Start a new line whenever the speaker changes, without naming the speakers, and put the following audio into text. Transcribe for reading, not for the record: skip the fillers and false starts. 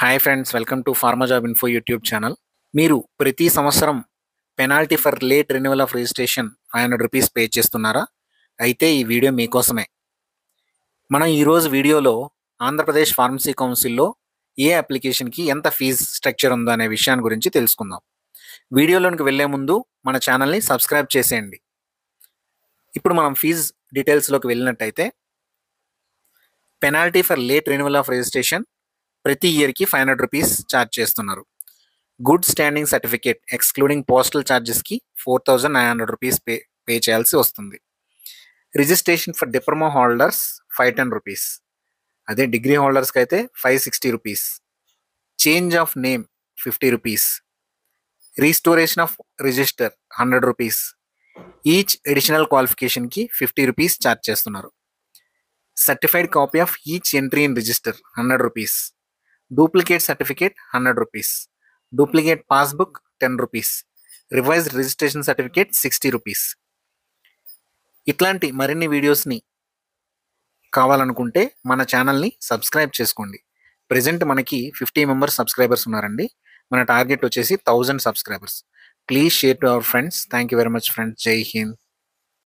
Hi friends, welcome to pharma job info YouTube channel. మీరు ప్రతి సంవత్సరం penalty for late renewal of registration ₹500 pay చేస్తున్నారా? అయితే ఈ వీడియో మీకోసమే. మనం ఈరోజు వీడియోలో ఆంధ్రప్రదేశ్ ఫార్మసీ కౌన్సిల్లో ఏ అప్లికేషన్కి ఎంత ఫీజ్ స్ట్రక్చర్ ఉందో అనే విషయాన్ని గురించి తెలుసుకుందాం. వీడియోలోనికి వెళ్లే ముందు మన ఛానల్ని సబ్స్క్రైబ్ చేసేయండి. ఇప్పుడు మనం ఫీజ్ డీటెయిల్స్లోకి వెళ్ళినట్టయితే penalty for late renewal of registration ప్రతి ఇయర్కి ₹500 ఛార్జ్ చేస్తున్నారు. Good standing certificate excluding postal ఛార్జెస్కి ₹4,900 పే చేయాల్సి వస్తుంది. రిజిస్ట్రేషన్ ఫర్ డిప్లొమా హోల్డర్స్ ₹510, అదే డిగ్రీ హోల్డర్స్కి అయితే ₹560. Change of name ₹50. Restoration of register ₹100. Each additional క్వాలిఫికేషన్కి ₹50 ఛార్జ్ చేస్తున్నారు. Certified copy of each entry in register ₹100. Duplicate certificate ₹100. Duplicate passbook ₹10. Revised registration certificate ₹60. ఇట్లాంటి మరిన్ని వీడియోస్ని కావాలనుకుంటే మన ఛానల్ని సబ్స్క్రైబ్ చేసుకోండి. ప్రజెంట్ మనకి 50 మెంబర్స్ సబ్స్క్రైబర్స్ ఉన్నారండి. మన టార్గెట్ వచ్చేసి 1000 subscribers. Please share to our friends. Thank you very much friends. జై హింద్.